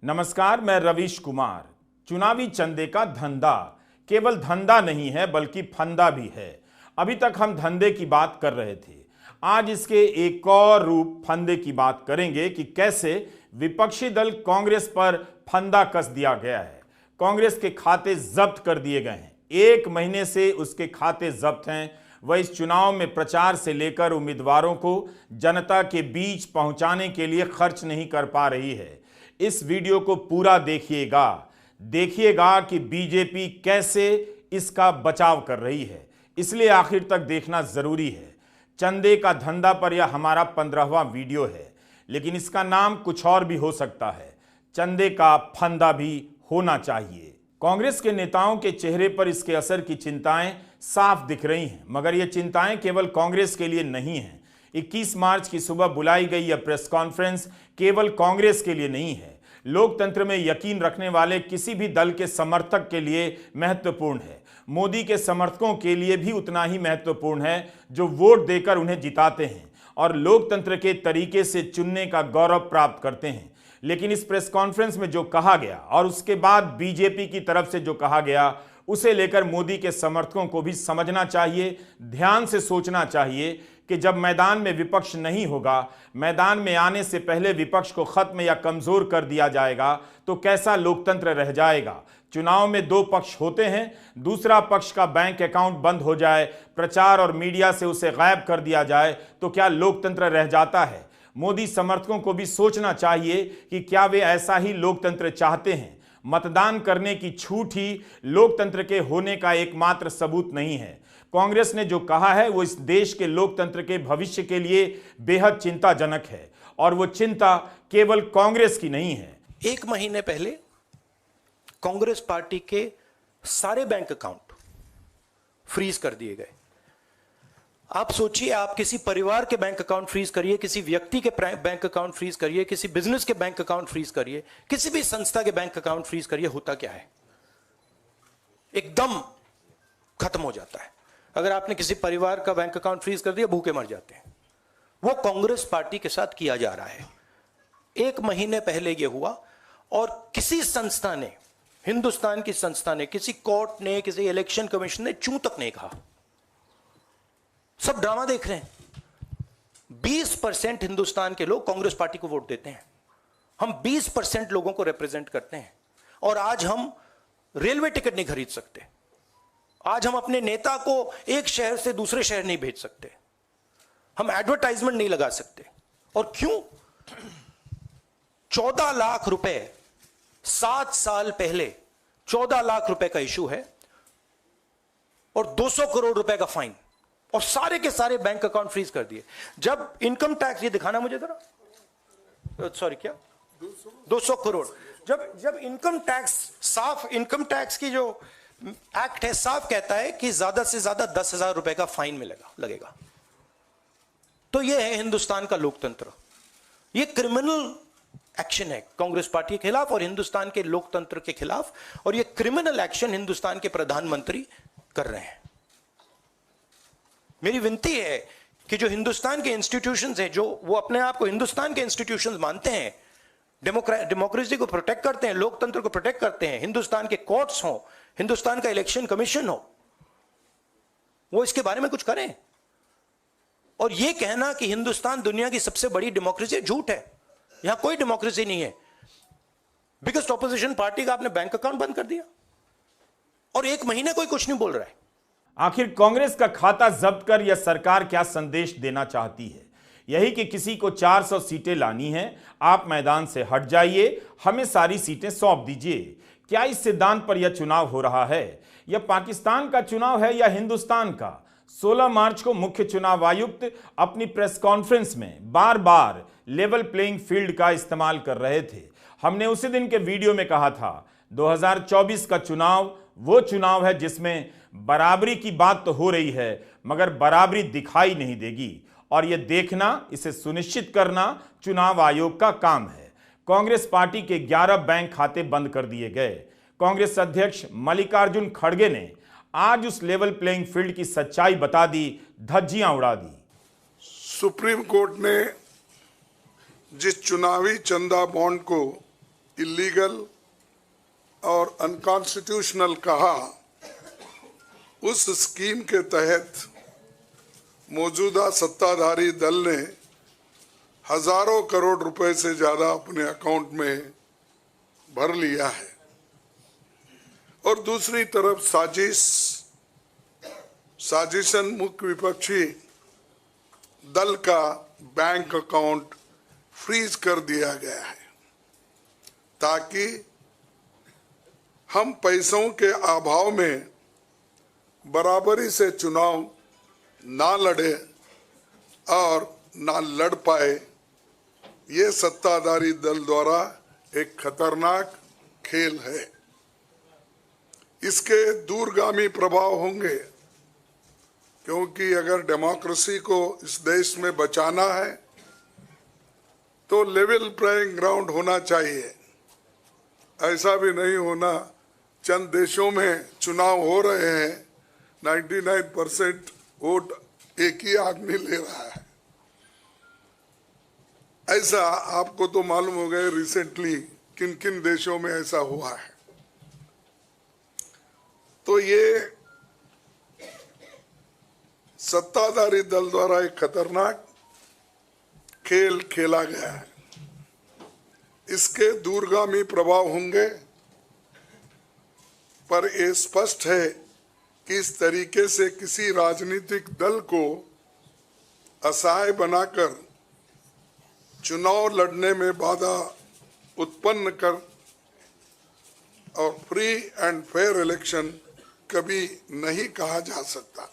नमस्कार, मैं रवीश कुमार। चुनावी चंदे का धंधा केवल धंधा नहीं है बल्कि फंदा भी है। अभी तक हम धंधे की बात कर रहे थे, आज इसके एक और रूप फंदे की बात करेंगे कि कैसे विपक्षी दल कांग्रेस पर फंदा कस दिया गया है। कांग्रेस के खाते जब्त कर दिए गए हैं, 1 महीने से उसके खाते जब्त हैं। वह इस चुनाव में प्रचार से लेकर उम्मीदवारों को जनता के बीच पहुंचाने के लिए खर्च नहीं कर पा रही है। इस वीडियो को पूरा देखिएगा कि बीजेपी कैसे इसका बचाव कर रही है, इसलिए आखिर तक देखना जरूरी है। चंदे का धंधा पर यह हमारा 15वां वीडियो है, लेकिन इसका नाम कुछ और भी हो सकता है। चंदे का फंदा भी होना चाहिए। कांग्रेस के नेताओं के चेहरे पर इसके असर की चिंताएं साफ दिख रही हैं, मगर यह चिंताएं केवल कांग्रेस के लिए नहीं हैं। 21 मार्च की सुबह बुलाई गई यह प्रेस कॉन्फ्रेंस केवल कांग्रेस के लिए नहीं है, लोकतंत्र में यकीन रखने वाले किसी भी दल के समर्थक के लिए महत्वपूर्ण है। मोदी के समर्थकों के लिए भी उतना ही महत्वपूर्ण है, जो वोट देकर उन्हें जिताते हैं और लोकतंत्र के तरीके से चुनने का गौरव प्राप्त करते हैं। लेकिन इस प्रेस कॉन्फ्रेंस में जो कहा गया और उसके बाद बीजेपी की तरफ से जो कहा गया, उसे लेकर मोदी के समर्थकों को भी समझना चाहिए, ध्यान से सोचना चाहिए कि जब मैदान में विपक्ष नहीं होगा, मैदान में आने से पहले विपक्ष को खत्म या कमजोर कर दिया जाएगा, तो कैसा लोकतंत्र रह जाएगा। चुनाव में 2 पक्ष होते हैं, दूसरा पक्ष का बैंक अकाउंट बंद हो जाए, प्रचार और मीडिया से उसे गायब कर दिया जाए, तो क्या लोकतंत्र रह जाता है। मोदी समर्थकों को भी सोचना चाहिए कि क्या वे ऐसा ही लोकतंत्र चाहते हैं। मतदान करने की छूट ही लोकतंत्र के होने का एकमात्र सबूत नहीं है। कांग्रेस ने जो कहा है वो इस देश के लोकतंत्र के भविष्य के लिए बेहद चिंताजनक है, और वो चिंता केवल कांग्रेस की नहीं है। 1 महीने पहले कांग्रेस पार्टी के सारे बैंक अकाउंट फ्रीज कर दिए गए। आप सोचिए, आप किसी परिवार के बैंक अकाउंट फ्रीज करिए, किसी व्यक्ति के बैंक अकाउंट फ्रीज करिए, किसी बिजनेस के बैंक अकाउंट फ्रीज करिए, किसी भी संस्था के बैंक अकाउंट फ्रीज करिए, होता क्या है? एकदम खत्म हो जाता है। अगर आपने किसी परिवार का बैंक अकाउंट फ्रीज कर दिया, भूखे मर जाते हैं। वो कांग्रेस पार्टी के साथ किया जा रहा है। 1 महीने पहले यह हुआ, और किसी संस्था ने, हिंदुस्तान की संस्था ने, किसी कोर्ट ने, किसी इलेक्शन कमीशन ने चूं तक नहीं कहा। सब ड्रामा देख रहे हैं। 20% हिंदुस्तान के लोग कांग्रेस पार्टी को वोट देते हैं। हम 20% लोगों को रिप्रेजेंट करते हैं, और आज हम रेलवे टिकट नहीं खरीद सकते। आज हम अपने नेता को एक शहर से दूसरे शहर नहीं भेज सकते। हम एडवर्टाइजमेंट नहीं लगा सकते। और क्यों? 14 लाख रुपए 7 साल पहले 14 लाख रुपए का इशू है, और 200 करोड़ रुपए का फाइन, और सारे के सारे बैंक अकाउंट फ्रीज कर दिए। जब इनकम टैक्स, ये दिखाना मुझे जरा, सॉरी, क्या 200 करोड़, जब इनकम टैक्स, साफ इनकम टैक्स की जो एक्ट है, साफ कहता है कि ज्यादा से ज्यादा 10,000 रुपए का फाइन लगेगा। तो यह है हिंदुस्तान का लोकतंत्र। यह क्रिमिनल एक्शन है कांग्रेस पार्टी के खिलाफ और हिंदुस्तान के लोकतंत्र के खिलाफ, और यह क्रिमिनल एक्शन हिंदुस्तान के प्रधानमंत्री कर रहे हैं। मेरी विनती है कि जो हिंदुस्तान के इंस्टीट्यूशंस हैं, जो वो अपने आप को हिंदुस्तान के इंस्टीट्यूशंस मानते हैं, डेमोक्रेसी को प्रोटेक्ट करते हैं, लोकतंत्र को प्रोटेक्ट करते हैं, हिंदुस्तान के कोर्ट्स हो, हिंदुस्तान का इलेक्शन कमीशन हो, वो इसके बारे में कुछ करें। और ये कहना कि हिंदुस्तान दुनिया की सबसे बड़ी डेमोक्रेसी है, झूठ है। यहां कोई डेमोक्रेसी नहीं है। बिगेस्ट ऑपोजिशन पार्टी का आपने बैंक अकाउंट बंद कर दिया, और 1 महीने कोई कुछ नहीं बोल रहा है। आखिर कांग्रेस का खाता जब्त कर यह सरकार क्या संदेश देना चाहती है? यही कि किसी को 400 सीटें लानी है, आप मैदान से हट जाइए, हमें सारी सीटें सौंप दीजिए। क्या इस सिद्धांत पर यह चुनाव हो रहा है? यह पाकिस्तान का चुनाव है या हिंदुस्तान का? 16 मार्च को मुख्य चुनाव आयुक्त अपनी प्रेस कॉन्फ्रेंस में बार बार लेवल प्लेइंग फील्ड का इस्तेमाल कर रहे थे। हमने उसी दिन के वीडियो में कहा था, 2024 का चुनाव वो चुनाव है जिसमें बराबरी की बात तो हो रही है, मगर बराबरी दिखाई नहीं देगी, और यह देखना, इसे सुनिश्चित करना चुनाव आयोग का काम है। कांग्रेस पार्टी के 11 बैंक खाते बंद कर दिए गए। कांग्रेस अध्यक्ष मल्लिकार्जुन खड़गे ने आज उस लेवल प्लेइंग फील्ड की सच्चाई बता दी, धज्जियां उड़ा दी। सुप्रीम कोर्ट ने जिस चुनावी चंदा बॉन्ड को इलीगल और अनकॉन्स्टिट्यूशनल कहा, उस स्कीम के तहत मौजूदा सत्ताधारी दल ने हजारों करोड़ रुपए से ज्यादा अपने अकाउंट में भर लिया है और दूसरी तरफ साजिशन मुख्य विपक्षी दल का बैंक अकाउंट फ्रीज कर दिया गया है ताकि हम पैसों के अभाव में बराबरी से चुनाव ना लड़े और ना लड़ पाए। ये सत्ताधारी दल द्वारा एक खतरनाक खेल है। इसके दूरगामी प्रभाव होंगे क्योंकि अगर डेमोक्रेसी को इस देश में बचाना है तो लेवल प्लेइंग ग्राउंड होना चाहिए। ऐसा भी नहीं होना चंद देशों में चुनाव हो रहे हैं, 99% वोट एक ही आदमी ले रहा है। ऐसा आपको तो मालूम हो गया रिसेंटली किन किन देशों में ऐसा हुआ है। तो ये सत्ताधारी दल द्वारा एक खतरनाक खेल खेला गया है। इसके दूरगामी प्रभाव होंगे, पर यह स्पष्ट है कि इस तरीके से किसी राजनीतिक दल को असहाय बनाकर चुनाव लड़ने में बाधा उत्पन्न कर और फ्री एंड फेयर इलेक्शन कभी नहीं कहा जा सकता।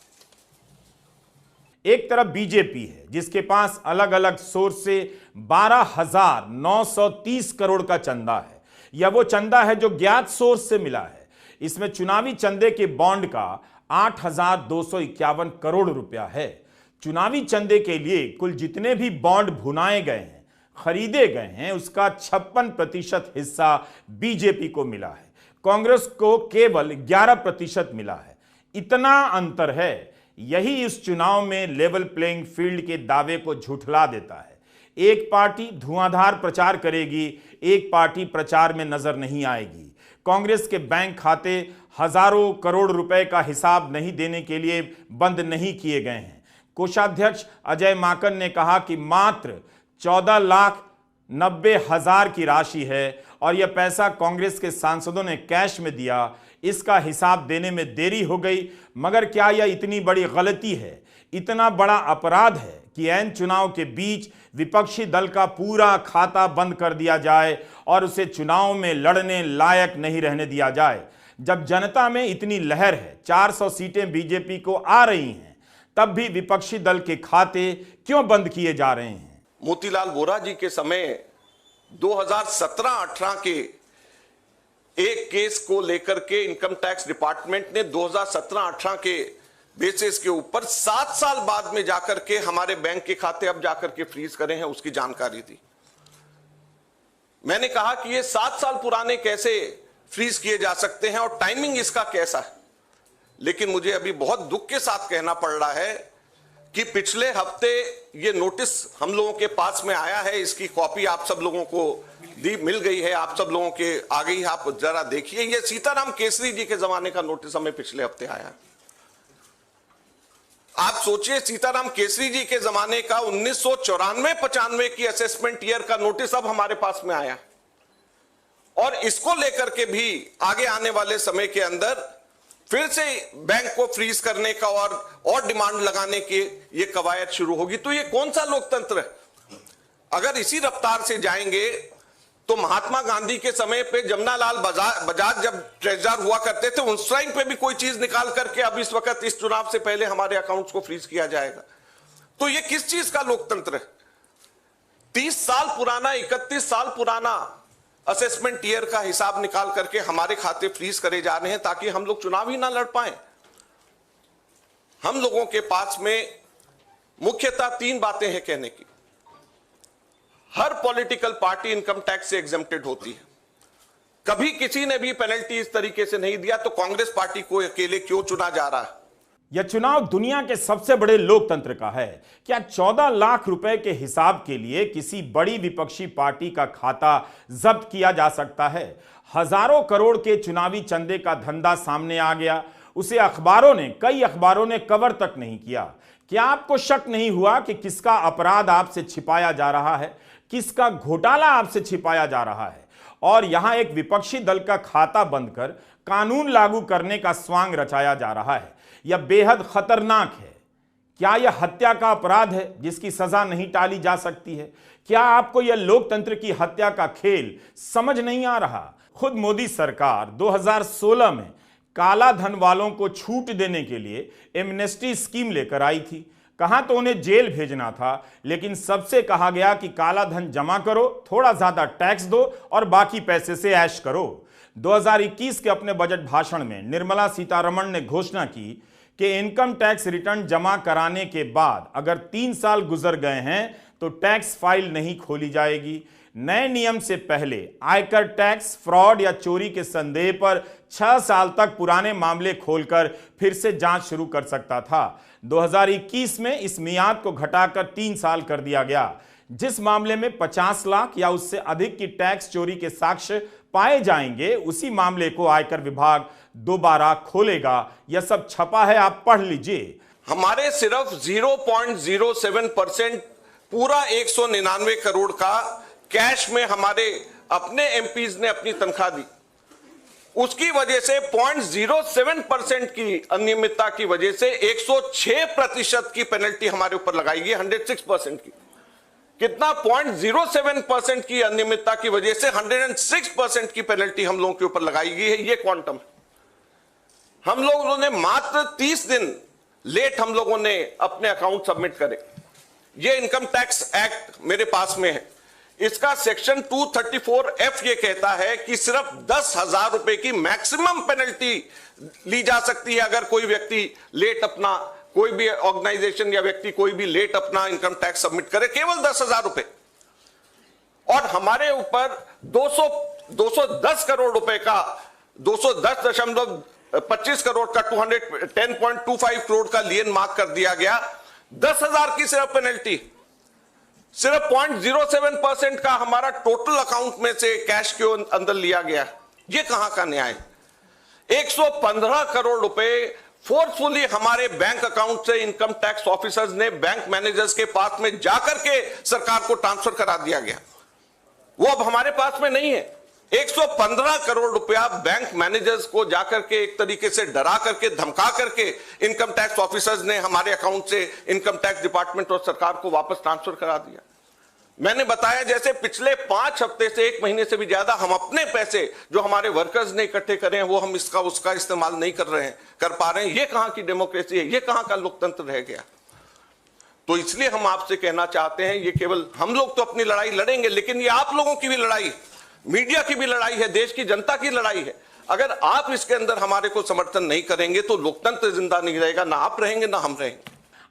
एक तरफ बीजेपी है जिसके पास अलग अलग सोर्स से 12,930 करोड़ का चंदा है। यह वो चंदा है जो ज्ञात सोर्स से मिला है। इसमें चुनावी चंदे के बॉन्ड का 8,251 करोड़ रुपया है। चुनावी चंदे के लिए कुल जितने भी बॉन्ड भुनाए गए हैं, खरीदे गए हैं, उसका 56% हिस्सा बीजेपी को मिला है। कांग्रेस को केवल 11% मिला है। इतना अंतर है, यही इस चुनाव में लेवल प्लेइंग फील्ड के दावे को झुठला देता है। एक पार्टी धुआंधार प्रचार करेगी, एक पार्टी प्रचार में नजर नहीं आएगी। कांग्रेस के बैंक खाते हजारों करोड़ रुपए का हिसाब नहीं देने के लिए बंद नहीं किए गए हैं। कोषाध्यक्ष अजय माकन ने कहा कि मात्र 14,90,000 की राशि है और यह पैसा कांग्रेस के सांसदों ने कैश में दिया। इसका हिसाब देने में देरी हो गई। मगर क्या यह इतनी बड़ी गलती है, इतना बड़ा अपराध है कि ऐन चुनाव के बीच विपक्षी दल का पूरा खाता बंद कर दिया जाए और उसे चुनाव में लड़ने लायक नहीं रहने दिया जाए? जब जनता में इतनी लहर है, 400 सीटें बीजेपी को आ रही हैं, तब भी विपक्षी दल के खाते क्यों बंद किए जा रहे हैं? मोतीलाल वोरा जी के समय 2017-18 के एक केस को लेकर के इनकम टैक्स डिपार्टमेंट ने 2017-18 के बेसिस के ऊपर 7 साल बाद में जाकर के हमारे बैंक के खाते अब जाकर के फ्रीज करे हैं, उसकी जानकारी दी। मैंने कहा कि ये 7 साल पुराने कैसे फ्रीज किए जा सकते हैं और टाइमिंग इसका कैसा है। लेकिन मुझे अभी बहुत दुख के साथ कहना पड़ रहा है कि पिछले हफ्ते ये नोटिस हम लोगों के पास में आया है। इसकी कॉपी आप सब लोगों को मिल गई है, आप सब लोगों के आ गई है। आप जरा देखिए, ये सीताराम केसरी जी के जमाने का नोटिस हमें पिछले हफ्ते आया। आप सोचिए, सीताराम केसरी जी के जमाने का 1994-95 की असेसमेंट ईयर का नोटिस अब हमारे पास में आया और इसको लेकर के भी आगे आने वाले समय के अंदर फिर से बैंक को फ्रीज करने का और डिमांड लगाने की ये कवायद शुरू होगी। तो ये कौन सा लोकतंत्र है? अगर इसी रफ्तार से जाएंगे तो महात्मा गांधी के समय पे जमनालाल बजाज जब ट्रेजरर हुआ करते थे, उस टाइम पे भी कोई चीज निकाल करके अब इस वक्त इस चुनाव से पहले हमारे अकाउंट्स को फ्रीज किया जाएगा। तो ये किस चीज का लोकतंत्र है? 30 साल पुराना, 31 साल पुराना असेसमेंट ईयर का हिसाब निकाल करके हमारे खाते फ्रीज करे जा रहे हैं ताकि हम लोग चुनाव ही ना लड़ पाए। हम लोगों के पास में मुख्यतः 3 बातें हैं कहने की। हर पॉलिटिकल पार्टी इनकम टैक्स से एग्जेम्प्टेड होती है। कभी किसी ने भी पेनल्टी इस तरीके से नहीं दिया, तो कांग्रेस पार्टी को अकेले क्यों चुना जा रहा है? यह चुनाव दुनिया के सबसे बड़े लोकतंत्र का है। क्या 14 लाख रुपए के हिसाब के लिए किसी बड़ी विपक्षी पार्टी का खाता जब्त किया जा सकता है? हजारों करोड़ के चुनावी चंदे का धंधा सामने आ गया, उसे कई अखबारों ने कवर तक नहीं किया। क्या आपको शक नहीं हुआ कि किसका अपराध आपसे छिपाया जा रहा है, किसका घोटाला आपसे छिपाया जा रहा है? और यहां एक विपक्षी दल का खाता बंद कर कानून लागू करने का स्वांग रचाया जा रहा है। यह बेहद खतरनाक है। क्या यह हत्या का अपराध है जिसकी सजा नहीं टाली जा सकती है? क्या आपको यह लोकतंत्र की हत्या का खेल समझ नहीं आ रहा? खुद मोदी सरकार 2016 में काला धन वालों को छूट देने के लिए एमनेस्टी स्कीम लेकर आई थी। कहां तो उन्हें जेल भेजना था, लेकिन सबसे कहा गया कि काला धन जमा करो, थोड़ा ज्यादा टैक्स दो और बाकी पैसे से ऐश करो। 2021 के अपने बजट भाषण में निर्मला सीतारमण ने घोषणा की कि इनकम टैक्स रिटर्न जमा कराने के बाद अगर 3 साल गुजर गए हैं तो टैक्स फाइल नहीं खोली जाएगी। नए नियम से पहले आयकर टैक्स फ्रॉड या चोरी के संदेह पर 6 साल तक पुराने मामले खोलकर फिर से जांच शुरू कर सकता था। 2021 में इस मियाद को घटाकर 3 साल कर दिया गया। जिस मामले में 50 लाख या उससे अधिक की टैक्स चोरी के साक्ष्य पाए जाएंगे, उसी मामले को आयकर विभाग दोबारा खोलेगा। यह सब छपा है, आप पढ़ लीजिए। हमारे सिर्फ 0.07% पूरा 199 करोड़ का कैश में हमारे अपने एमपीज ने अपनी तनख्वाह दी। उसकी वजह से 0.07% की अनियमितता की वजह से 106% की पेनल्टी हमारे ऊपर लगाई गई। 106% की कितना 0.07% की अनियमितता की वजह से 106% की पेनल्टी हम लोगों के ऊपर लगाई गई है। ये क्वांटम हम लोगों ने मात्र 30 दिन लेट हम लोगों ने अपने अकाउंट सबमिट करे। ये इनकम टैक्स एक्ट मेरे पास में है, इसका सेक्शन 234F ये कहता है कि सिर्फ 10,000 रुपए की मैक्सिमम पेनल्टी ली जा सकती है अगर कोई व्यक्ति लेट अपना, कोई भी ऑर्गेनाइजेशन या व्यक्ति कोई भी लेट अपना इनकम टैक्स सबमिट करे, केवल 10,000 रुपए। और हमारे ऊपर 210 करोड़ रुपए का 210.25 करोड़ का 210.25 करोड़ का लियन मार्क कर दिया गया। 10,000 की सिर्फ पेनल्टी, सिर्फ 0.07% का हमारा टोटल अकाउंट में से कैश के अंदर लिया गया। ये कहां का न्याय? 115 करोड़ रुपए फोर्सफुली हमारे बैंक अकाउंट से इनकम टैक्स ऑफिसर्स ने बैंक मैनेजर्स के पास में जाकर के सरकार को ट्रांसफर करा दिया गया। वो अब हमारे पास में नहीं है। 115 करोड़ रुपया बैंक मैनेजर्स को जाकर के एक तरीके से डरा करके, धमका करके इनकम टैक्स ऑफिसर्स ने हमारे अकाउंट से इनकम टैक्स डिपार्टमेंट और सरकार को वापस ट्रांसफर करा दिया। मैंने बताया जैसे पिछले 5 हफ्ते से 1 महीने से भी ज्यादा हम अपने पैसे जो हमारे वर्कर्स ने इकट्ठे करे हैं वो हम इसका उसका इस्तेमाल नहीं कर पा रहे हैं। ये कहां की डेमोक्रेसी है? ये कहां का लोकतंत्र रह गया? तो इसलिए हम आपसे कहना चाहते हैं, ये केवल हम लोग तो अपनी लड़ाई लड़ेंगे, लेकिन ये आप लोगों की भी लड़ाई, मीडिया की भी लड़ाई है, देश की जनता की लड़ाई है। अगर आप इसके अंदर हमारे को समर्थन नहीं करेंगे तो लोकतंत्र जिंदा नहीं रहेगा, ना आप रहेंगे ना हम रहेंगे।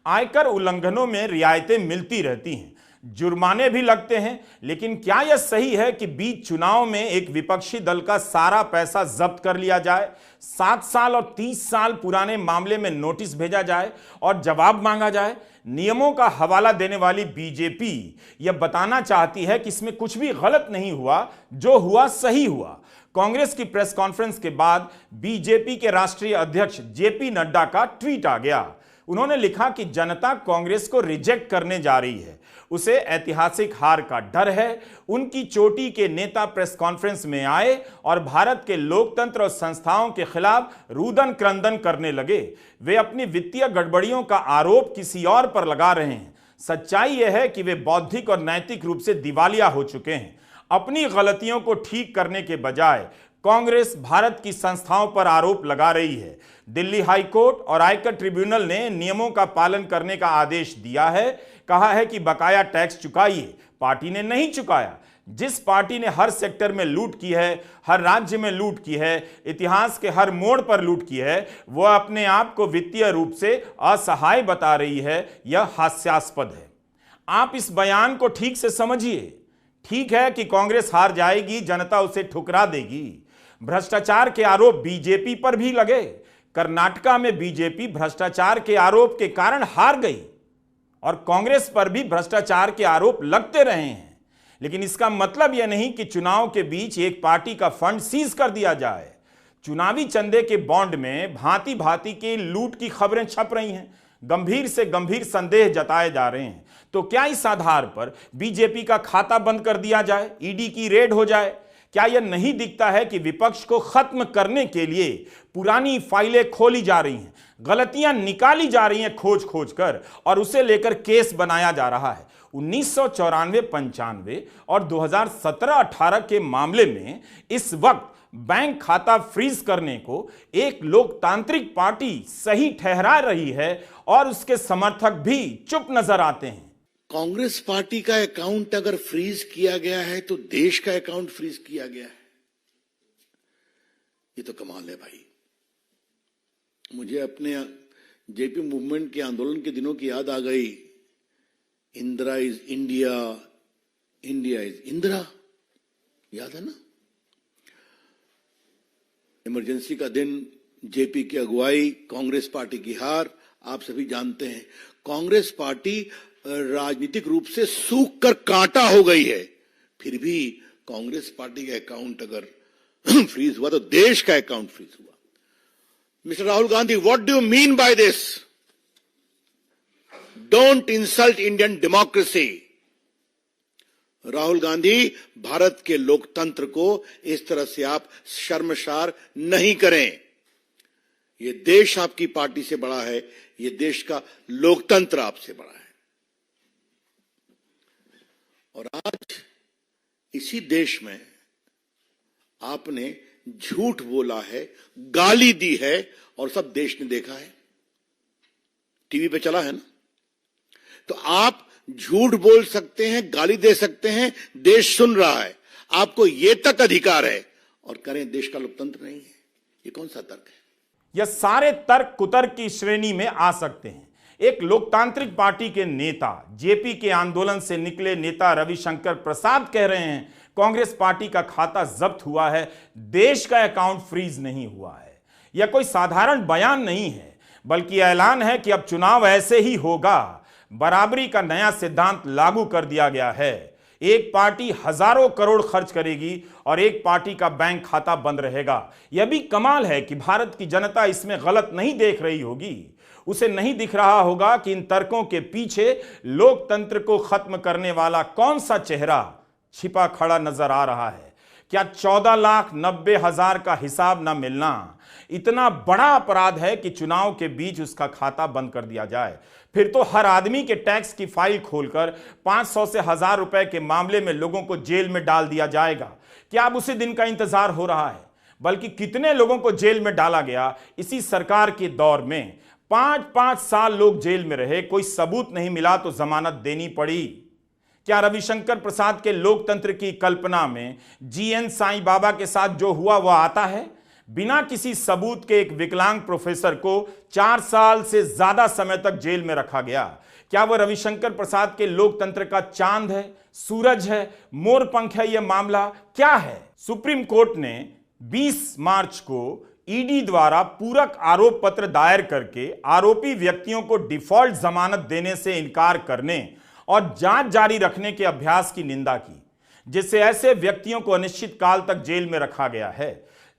आयकर उल्लंघनों में रियायतें मिलती रहती हैं, जुर्माने भी लगते हैं, लेकिन क्या यह सही है कि बीच चुनाव में एक विपक्षी दल का सारा पैसा जब्त कर लिया जाए, 7 साल और 30 साल पुराने मामले में नोटिस भेजा जाए और जवाब मांगा जाए? नियमों का हवाला देने वाली बीजेपी यह बताना चाहती है कि इसमें कुछ भी गलत नहीं हुआ, जो हुआ सही हुआ। कांग्रेस की प्रेस कॉन्फ्रेंस के बाद बीजेपी के राष्ट्रीय अध्यक्ष जेपी नड्डा का ट्वीट आ गया। उन्होंने लिखा कि जनता कांग्रेस को रिजेक्ट करने जा रही है, उसे ऐतिहासिक हार का डर है। उनकी चोटी के नेता प्रेस कॉन्फ्रेंस में आए और भारत के लोकतंत्र और संस्थाओं के खिलाफ रुदन क्रंदन करने लगे। वे अपनी वित्तीय गड़बड़ियों का आरोप किसी और पर लगा रहे हैं। सच्चाई यह है कि वे बौद्धिक और नैतिक रूप से दिवालिया हो चुके हैं। अपनी गलतियों को ठीक करने के बजाय कांग्रेस भारत की संस्थाओं पर आरोप लगा रही है। दिल्ली हाई कोर्ट और आयकर ट्रिब्यूनल ने नियमों का पालन करने का आदेश दिया है, कहा है कि बकाया टैक्स चुकाइए। पार्टी ने नहीं चुकाया। जिस पार्टी ने हर सेक्टर में लूट की है, हर राज्य में लूट की है, इतिहास के हर मोड़ पर लूट की है, वह अपने आप को वित्तीय रूप से असहाय बता रही है। यह हास्यास्पद है। आप इस बयान को ठीक से समझिए। ठीक है कि कांग्रेस हार जाएगी, जनता उसे ठुकरा देगी। भ्रष्टाचार के आरोप बीजेपी पर भी लगे। कर्नाटका में बीजेपी भ्रष्टाचार के आरोप के कारण हार गई और कांग्रेस पर भी भ्रष्टाचार के आरोप लगते रहे हैं। लेकिन इसका मतलब यह नहीं कि चुनाव के बीच एक पार्टी का फंड सीज कर दिया जाए। चुनावी चंदे के बॉन्ड में भांति भांति की लूट की खबरें छप रही हैं, गंभीर से गंभीर संदेह जताए जा रहे हैं। तो क्या इस आधार पर बीजेपी का खाता बंद कर दिया जाए, ईडी की रेड हो जाए? क्या यह नहीं दिखता है कि विपक्ष को खत्म करने के लिए पुरानी फाइलें खोली जा रही हैं, गलतियां निकाली जा रही हैं खोज खोज कर, और उसे लेकर केस बनाया जा रहा है? 1994-95 और 2017-18 के मामले में इस वक्त बैंक खाता फ्रीज करने को एक लोकतांत्रिक पार्टी सही ठहरा रही है और उसके समर्थक भी चुप नजर आते हैं। कांग्रेस पार्टी का अकाउंट अगर फ्रीज किया गया है तो देश का अकाउंट फ्रीज किया गया है। ये तो कमाल है भाई। मुझे अपने जेपी मूवमेंट के आंदोलन के दिनों की याद आ गई। Indira is India, India is Indira, याद है ना? इमरजेंसी का दिन, जेपी की अगुवाई, कांग्रेस पार्टी की हार, आप सभी जानते हैं। कांग्रेस पार्टी राजनीतिक रूप से सूख कर कांटा हो गई है, फिर भी कांग्रेस पार्टी का अकाउंट अगर फ्रीज हुआ तो देश का अकाउंट फ्रीज हुआ। Mister Rahul Gandhi, what do you mean by this? Don't insult Indian democracy. Rahul Gandhi, Bharat के लोकतंत्र को इस तरह से आप शर्मसार नहीं करें। यह देश आपकी पार्टी से बड़ा है, यह देश का लोकतंत्र आपसे बड़ा है। और आज इसी देश में आपने झूठ बोला है, गाली दी है, और सब देश ने देखा है, टीवी पे चला है ना। तो आप झूठ बोल सकते हैं, गाली दे सकते हैं, देश सुन रहा है, आपको यह तक अधिकार है, और करें देश का लोकतंत्र नहीं है। ये कौन सा तर्क है? यह सारे तर्क कुतर्क की श्रेणी में आ सकते हैं। एक लोकतांत्रिक पार्टी के नेता, जेपी के आंदोलन से निकले नेता रविशंकर प्रसाद कह रहे हैं कांग्रेस पार्टी का खाता जब्त हुआ है, देश का अकाउंट फ्रीज नहीं हुआ है। यह कोई साधारण बयान नहीं है, बल्कि ऐलान है कि अब चुनाव ऐसे ही होगा। बराबरी का नया सिद्धांत लागू कर दिया गया है। एक पार्टी हजारों करोड़ खर्च करेगी और एक पार्टी का बैंक खाता बंद रहेगा। यह भी कमाल है कि भारत की जनता इसमें गलत नहीं देख रही होगी। उसे नहीं दिख रहा होगा कि इन तर्कों के पीछे लोकतंत्र को खत्म करने वाला कौन सा चेहरा छिपा खड़ा नजर आ रहा है। क्या 14,90,000 का हिसाब न मिलना इतना बड़ा अपराध है कि चुनाव के बीच उसका खाता बंद कर दिया जाए? फिर तो हर आदमी के टैक्स की फाइल खोलकर 500 से 1000 रुपए के मामले में लोगों को जेल में डाल दिया जाएगा। क्या अब उसी दिन का इंतजार हो रहा है? बल्कि कितने लोगों को जेल में डाला गया इसी सरकार के दौर में। 5-5 साल लोग जेल में रहे, कोई सबूत नहीं मिला तो जमानत देनी पड़ी। क्या रविशंकर प्रसाद के लोकतंत्र की कल्पना में जीएन साईं बाबा के साथ जो हुआ वह आता है? बिना किसी सबूत के एक विकलांग प्रोफेसर को 4 साल से ज्यादा समय तक जेल में रखा गया। क्या वह रविशंकर प्रसाद के लोकतंत्र का चांद है, सूरज है, मोरपंख है? यह मामला क्या है? सुप्रीम कोर्ट ने 20 मार्च को ईडी द्वारा पूरक आरोप पत्र दायर करके आरोपी व्यक्तियों को डिफॉल्ट जमानत देने से इनकार करने और जांच जारी रखने के अभ्यास की निंदा की, जिससे ऐसे व्यक्तियों को अनिश्चित काल तक जेल में रखा गया है।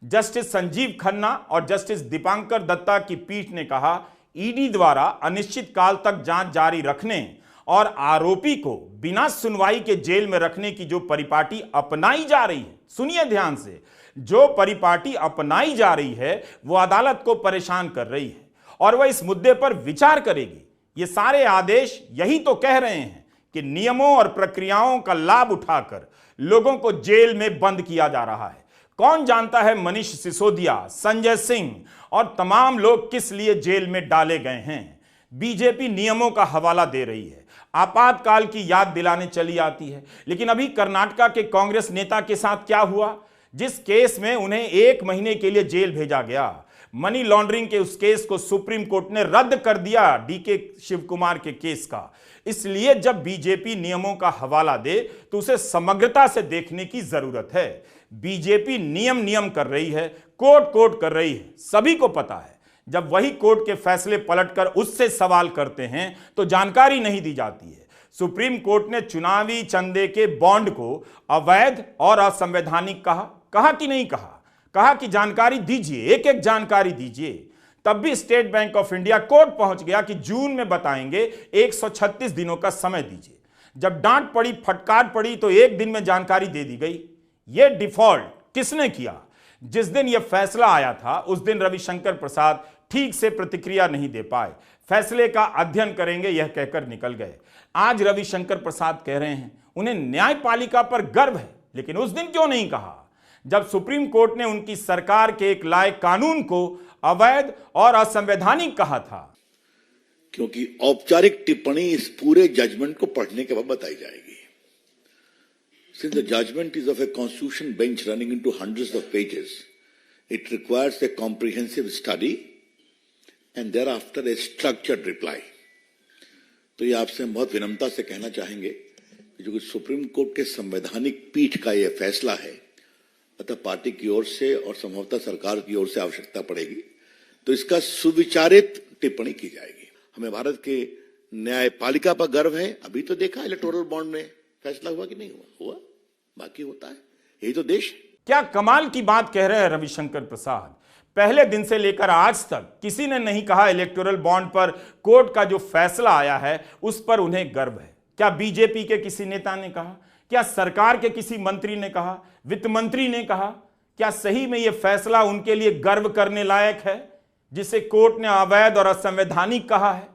जस्टिस संजीव खन्ना और जस्टिस दीपांकर दत्ता की पीठ ने कहा, ईडी द्वारा अनिश्चित काल तक जांच जारी रखने और आरोपी को बिना सुनवाई के जेल में रखने की जो परिपाटी अपनाई जा रही है, सुनिए ध्यान से, जो परिपाटी अपनाई जा रही है वो अदालत को परेशान कर रही है और वह इस मुद्दे पर विचार करेगी। ये सारे आदेश यही तो कह रहे हैं कि नियमों और प्रक्रियाओं का लाभ उठाकर लोगों को जेल में बंद किया जा रहा है। कौन जानता है मनीष सिसोदिया, संजय सिंह और तमाम लोग किस लिए जेल में डाले गए हैं। बीजेपी नियमों का हवाला दे रही है, आपातकाल की याद दिलाने चली आती है। लेकिन अभी कर्नाटका के कांग्रेस नेता के साथ क्या हुआ, जिस केस में उन्हें 1 महीने के लिए जेल भेजा गया। मनी लॉन्ड्रिंग के उस केस को सुप्रीम कोर्ट ने रद्द कर दिया, डीके शिव कुमार के केस का। इसलिए जब बीजेपी नियमों का हवाला दे तो उसे समग्रता से देखने की जरूरत है। बीजेपी नियम कर रही है, कोर्ट कर रही है, सभी को पता है। जब वही कोर्ट के फैसले पलटकर उससे सवाल करते हैं तो जानकारी नहीं दी जाती है। सुप्रीम कोर्ट ने चुनावी चंदे के बॉन्ड को अवैध और असंवैधानिक कहा कि नहीं कहा कि जानकारी दीजिए, एक एक जानकारी दीजिए। तब भी state bank of India court पहुंच गया कि जून में बताएंगे, 136 दिनों का समय दीजिए। जब डांट पड़ी, फटकार पड़ी तो एक दिन में जानकारी दे दी गई। यह डिफॉल्ट किसने किया? जिस दिन यह फैसला आया था उस दिन रविशंकर प्रसाद ठीक से प्रतिक्रिया नहीं दे पाए। फैसले का अध्ययन करेंगे यह कहकर निकल गए। आज रविशंकर प्रसाद कह रहे हैं उन्हें न्यायपालिका पर गर्व है, लेकिन उस दिन क्यों नहीं कहा जब सुप्रीम कोर्ट ने उनकी सरकार के एक लाए कानून को अवैध और असंवैधानिक कहा था? क्योंकि औपचारिक टिप्पणी इस पूरे जजमेंट को पढ़ने के बाद बताई जाएगी। Since the judgment is of a constitution bench running into hundreds of pages, it requires a comprehensive study and thereafter a structured reply. तो ये आपसे हम बहुत विनम्रता से कहना चाहेंगे कि जो कि सुप्रीम कोर्ट के संवैधानिक पीठ का यह फैसला है, अतः पार्टी की ओर से और संभवतः सरकार की ओर से आवश्यकता पड़ेगी तो इसका सुविचारित टिप्पणी की जाएगी। हमें भारत के न्यायपालिका पर गर्व है। अभी तो देखा इलेक्टोरल बॉन्ड में फैसला हुआ कि नहीं हुआ, बाकी होता है, यही तो देश है। क्या कमाल की बात कह रहे हैं रविशंकर प्रसाद। पहले दिन से लेकर आज तक किसी ने नहीं कहा इलेक्टोरल बॉन्ड पर कोर्ट का जो फैसला आया है उस पर उन्हें गर्व है। क्या बीजेपी के किसी नेता ने कहा? क्या सरकार के किसी मंत्री ने कहा? वित्त मंत्री ने कहा? क्या सही में यह फैसला उनके लिए गर्व करने लायक है जिसे कोर्ट ने अवैध और असंवैधानिक कहा है?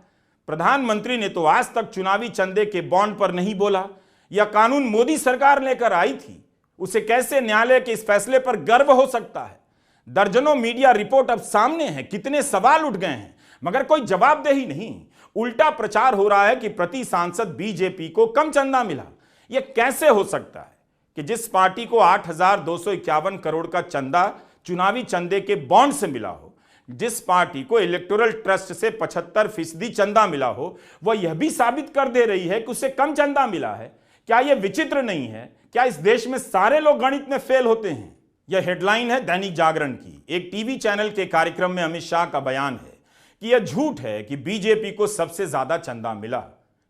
प्रधानमंत्री ने तो आज तक चुनावी चंदे के बॉन्ड पर नहीं बोला। यह कानून मोदी सरकार लेकर आई थी, उसे कैसे न्यायालय के इस फैसले पर गर्व हो सकता है? दर्जनों मीडिया रिपोर्ट अब सामने है, कितने सवाल उठ गए हैं, मगर कोई जवाबदेही नहीं। उल्टा प्रचार हो रहा है कि प्रति सांसद बीजेपी को कम चंदा मिला। यह कैसे हो सकता है कि जिस पार्टी को 8,251 करोड़ का चंदा चुनावी चंदे के बॉन्ड से मिला हो, जिस पार्टी को इलेक्टोरल ट्रस्ट से 75% चंदा मिला हो, वह यह भी साबित कर दे रही है कि उसे कम चंदा मिला है? क्या यह विचित्र नहीं है? क्या इस देश में सारे लोग गणित में फेल होते हैं? यह हेडलाइन है दैनिक जागरण की। एक टीवी चैनल के कार्यक्रम में अमित शाह का बयान है कि यह झूठ है कि बीजेपी को सबसे ज्यादा चंदा मिला।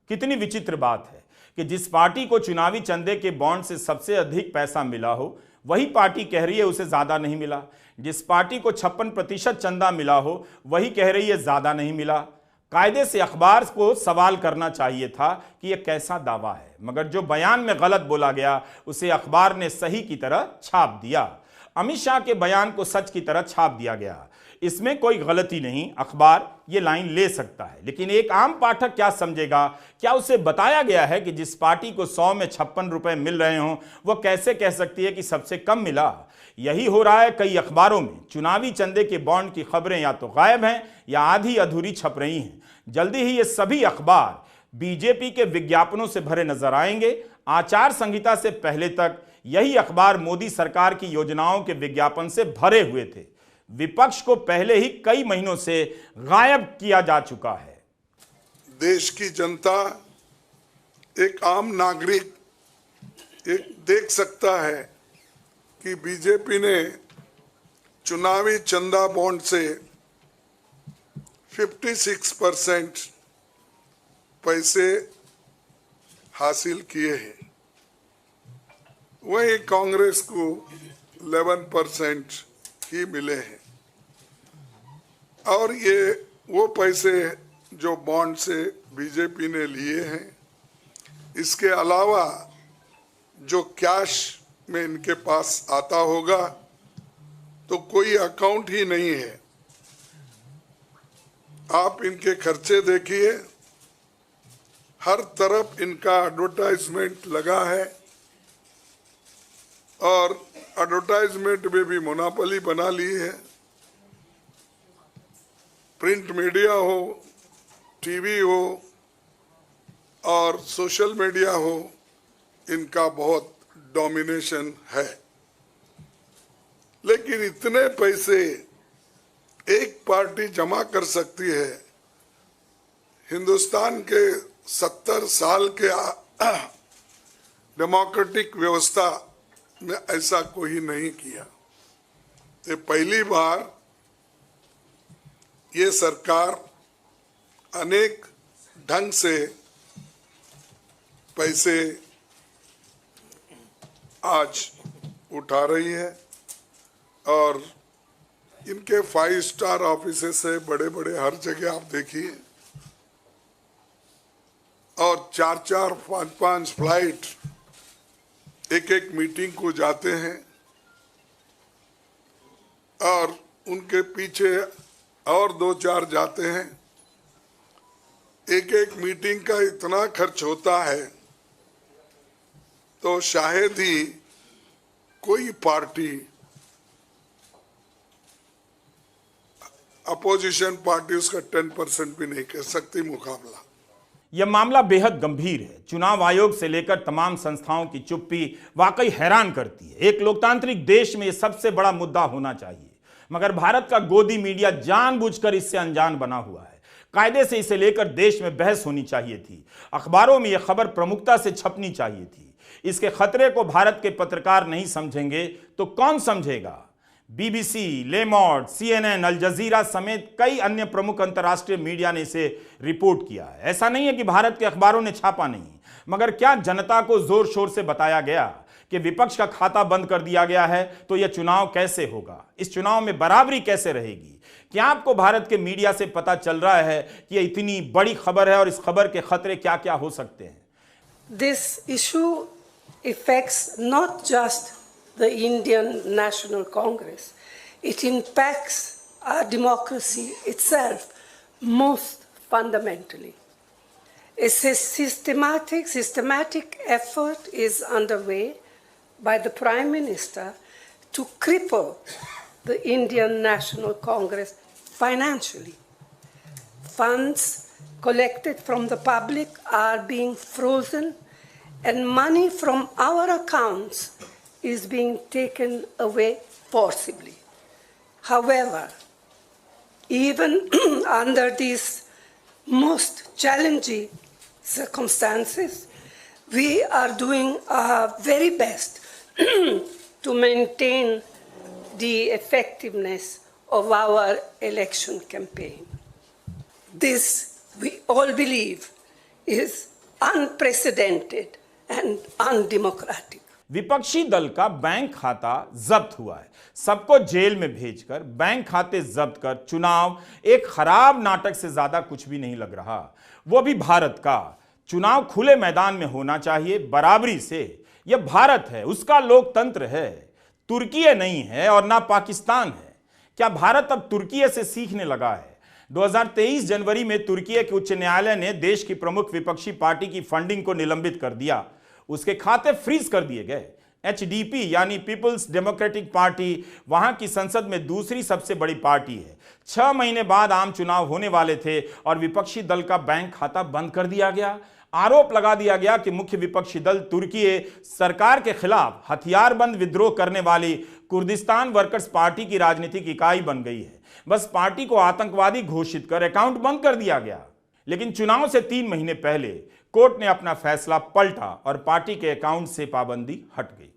कितनी विचित्र बात है कि जिस पार्टी को चुनावी चंदे के बॉन्ड से सबसे अधिक पैसा मिला हो, वही पार्टी कह रही है उसे ज्यादा नहीं मिला। जिस पार्टी को 56% चंदा मिला हो, वही कह रही है ज्यादा नहीं मिला। कायदे से अखबार को सवाल करना चाहिए था कि यह कैसा दावा है, मगर जो बयान में गलत बोला गया उसे अखबार ने सही की तरह छाप दिया। अमित शाह के बयान को सच की तरह छाप दिया गया, इसमें कोई गलती नहीं। अखबार ये लाइन ले सकता है, लेकिन एक आम पाठक क्या समझेगा? क्या उसे बताया गया है कि जिस पार्टी को 100 में 56 रुपए मिल रहे हों, वह कैसे कह सकती है कि सबसे कम मिला? यही हो रहा है कई अखबारों में। चुनावी चंदे के बॉन्ड की खबरें या तो गायब हैं या आधी अधूरी छप रही हैं। जल्दी ही ये सभी अखबार बीजेपी के विज्ञापनों से भरे नजर आएंगे। आचार संहिता से पहले तक यही अखबार मोदी सरकार की योजनाओं के विज्ञापन से भरे हुए थे। विपक्ष को पहले ही कई महीनों से गायब किया जा चुका है। देश की जनता, एक आम नागरिक एक देख सकता है कि बीजेपी ने चुनावी चंदा बॉन्ड से 56% पैसे हासिल किए हैं, वहीं कांग्रेस को 11% ही मिले हैं। और ये वो पैसे जो बॉन्ड से बीजेपी ने लिए हैं, इसके अलावा जो कैश में इनके पास आता होगा तो कोई अकाउंट ही नहीं है। आप इनके खर्चे देखिए, हर तरफ इनका एडवर्टाइजमेंट लगा है और एडवर्टाइजमेंट में भी मोनोपोली बना ली है। प्रिंट मीडिया हो, टीवी हो और सोशल मीडिया हो, इनका बहुत डोमिनेशन है। लेकिन इतने पैसे एक पार्टी जमा कर सकती है, हिंदुस्तान के 70 साल के डेमोक्रेटिक व्यवस्था में ऐसा कोई नहीं किया। ये पहली बार ये सरकार अनेक ढंग से पैसे आज उठा रही है और इनके 5 स्टार ऑफिसेस से बड़े बड़े हर जगह आप देखिए और 4-4, 5-5 फ्लाइट एक मीटिंग को जाते हैं और उनके पीछे और 2-4 जाते हैं। एक मीटिंग का इतना खर्च होता है तो शायद ही कोई पार्टी, अपोजिशन पार्टी उसका 10% भी नहीं कर सकती मुकाबला। यह मामला बेहद गंभीर है। चुनाव आयोग से लेकर तमाम संस्थाओं की चुप्पी वाकई हैरान करती है। एक लोकतांत्रिक देश में यह सबसे बड़ा मुद्दा होना चाहिए, मगर भारत का गोदी मीडिया जानबूझकर इससे अनजान बना हुआ है। कायदे से इसे लेकर देश में बहस होनी चाहिए थी, अखबारों में यह खबर प्रमुखता से छपनी चाहिए थी। इसके खतरे को भारत के पत्रकार नहीं समझेंगे तो कौन समझेगा? बीबीसी, लेमॉर्ड, CNN, अल जजीरा समेत कई अन्य प्रमुख अंतर्राष्ट्रीय मीडिया ने इसे रिपोर्ट किया है। ऐसा नहीं है कि भारत के अखबारों ने छापा नहीं, मगर क्या जनता को जोर शोर से बताया गया कि विपक्ष का खाता बंद कर दिया गया है तो यह चुनाव कैसे होगा? इस चुनाव में बराबरी कैसे रहेगी? क्या आपको भारत के मीडिया से पता चल रहा है कि यह इतनी बड़ी खबर है और इस खबर के खतरे क्या क्या हो सकते हैं? This issue affects not just the Indian National Congress. It impacts our democracy itself most fundamentally. A systematic effort is underway by the Prime Minister to cripple the Indian National Congress financially. Funds collected from the public are being frozen and money from our accounts is being taken away forcibly. However, even under these most challenging circumstances, we are doing our very best to maintain the effectiveness of our election campaign. This, we all believe, is unprecedented and undemocratic. विपक्षी दल का bank खाता जब्त हुआ है। सबको jail में भेजकर बैंक खाते जब्त कर चुनाव एक खराब नाटक से ज्यादा कुछ भी नहीं लग रहा। वो भी भारत का चुनाव खुले मैदान में होना चाहिए, बराबरी से। यह भारत है, उसका लोकतंत्र है, तुर्की नहीं है और ना पाकिस्तान है। क्या भारत अब तुर्की से सीखने लगा है? 2023 जनवरी में तुर्की के उच्च न्यायालय ने देश की प्रमुख विपक्षी पार्टी की फंडिंग को निलंबित कर दिया। उसके खाते फ्रीज कर दिए गए। HDP यानी पीपल्स डेमोक्रेटिक पार्टी वहां की संसद में दूसरी सबसे बड़ी पार्टी है। 6 महीने बाद आम चुनाव होने वाले थे और विपक्षी दल का बैंक खाता बंद कर दिया गया। आरोप लगा दिया गया कि मुख्य विपक्षी दल तुर्की सरकार के खिलाफ हथियारबंद विद्रोह करने वाली कुर्दिस्तान वर्कर्स पार्टी की राजनीतिक इकाई बन गई है। बस पार्टी को आतंकवादी घोषित कर अकाउंट बंद कर दिया गया। लेकिन चुनाव से 3 महीने पहले कोर्ट ने अपना फैसला पलटा और पार्टी के अकाउंट से पाबंदी हट गई।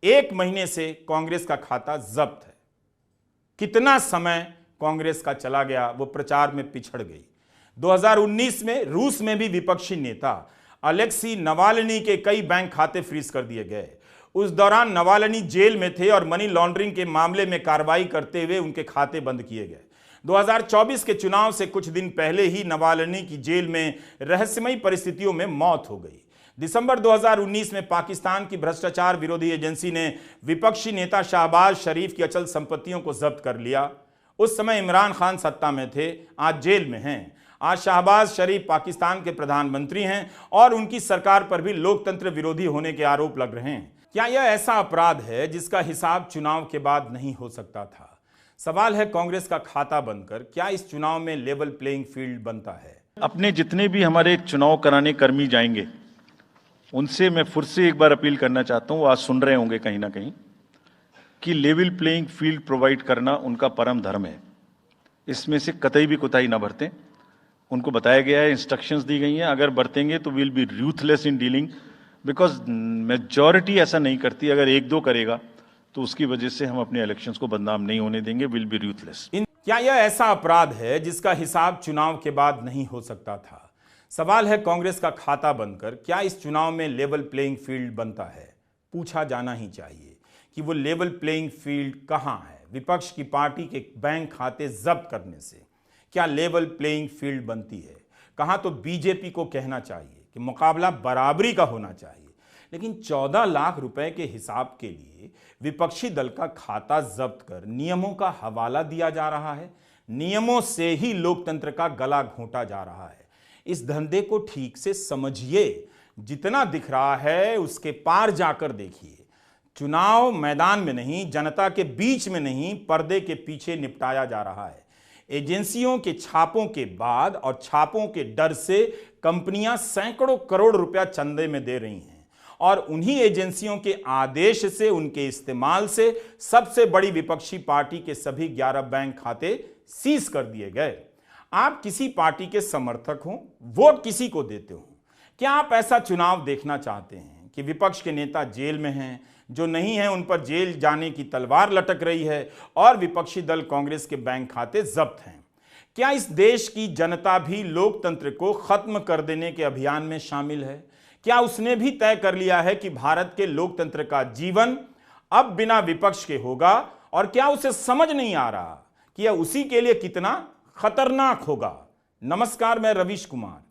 1 महीने से कांग्रेस का खाता जब्त है। कितना समय कांग्रेस का चला गया वो प्रचार में पिछड़ गई। 2019 में रूस में भी विपक्षी नेता अलेक्सी नवाल्नी के कई बैंक खाते फ्रीज कर दिए गए। उस दौरान नवाल्नी जेल में थे और मनी लॉन्ड्रिंग के मामले में कार्रवाई करते हुए उनके खाते बंद किए गए। 2024 के चुनाव से कुछ दिन पहले ही नवाल्नी की जेल में रहस्यमयी परिस्थितियों में मौत हो गई। दिसंबर 2019 में पाकिस्तान की भ्रष्टाचार विरोधी एजेंसी ने विपक्षी नेता शाहबाज शरीफ की अचल संपत्तियों को जब्त कर लिया। उस समय इमरान खान सत्ता में थे, आज जेल में हैं। आज शाहबाज शरीफ पाकिस्तान के प्रधानमंत्री हैं और उनकी सरकार पर भी लोकतंत्र विरोधी होने के आरोप लग रहे हैं। क्या यह ऐसा अपराध है जिसका हिसाब चुनाव के बाद नहीं हो सकता था? सवाल है, कांग्रेस का खाता बंद कर क्या इस चुनाव में लेवल प्लेइंग फील्ड बनता है? अपने जितने भी हमारे चुनाव कराने कर्मी जाएंगे उनसे मैं फिर से एक बार अपील करना चाहता हूं, आज सुन रहे होंगे कहीं ना कहीं, कि लेवल प्लेइंग फील्ड प्रोवाइड करना उनका परम धर्म है। इसमें से कतई भी कोताही ना बरतें। उनको बताया गया है, इंस्ट्रक्शंस दी गई हैं, अगर बरतेंगे तो will be ruthless in dealing, because majority ऐसा नहीं करती। अगर 1-2 करेगा तो उसकी वजह से हम अपने इलेक्शंस को बदनाम नहीं होने देंगे। Will be ruthless. क्या यह ऐसा अपराध है जिसका हिसाब चुनाव के बाद नहीं हो सकता था? सवाल है कांग्रेस का खाता बनकर क्या इस चुनाव में लेवल प्लेइंग फील्ड बनता है? पूछा जाना ही चाहिए कि वो लेवल प्लेइंग फील्ड कहां है? विपक्ष की पार्टी के बैंक खाते जब्त करने से क्या लेवल प्लेइंग फील्ड बनती है? कहां तो बीजेपी को कहना चाहिए कि मुकाबला बराबरी का होना चाहिए, लेकिन 14 लाख रुपए के हिसाब के लिए विपक्षी दल का खाता जब्त कर नियमों का हवाला दिया जा रहा है। नियमों से ही लोकतंत्र का गला घोंटा जा रहा है। इस धंधे को ठीक से समझिए। जितना दिख रहा है उसके पार जाकर देखिए। चुनाव मैदान में नहीं, जनता के बीच में नहीं, पर्दे के पीछे निपटाया जा रहा है। एजेंसियों के छापों के बाद और छापों के डर से कंपनियां सैकड़ों करोड़ रुपया चंदे में दे रही हैं और उन्हीं एजेंसियों के आदेश से, उनके इस्तेमाल से सबसे बड़ी विपक्षी पार्टी के सभी 11 बैंक खाते सीज कर दिए गए। आप किसी पार्टी के समर्थक हों, वोट किसी को देते हो, क्या आप ऐसा चुनाव देखना चाहते हैं कि विपक्ष के नेता जेल में हैं, जो नहीं है उन पर जेल जाने की तलवार लटक रही है और विपक्षी दल कांग्रेस के बैंक खाते जब्त हैं? क्या इस देश की जनता भी लोकतंत्र को खत्म कर देने के अभियान में शामिल है? क्या उसने भी तय कर लिया है कि भारत के लोकतंत्र का जीवन अब बिना विपक्ष के होगा? और क्या उसे समझ नहीं आ रहा कि यह उसी के लिए कितना खतरनाक होगा? नमस्कार, मैं रवीश कुमार।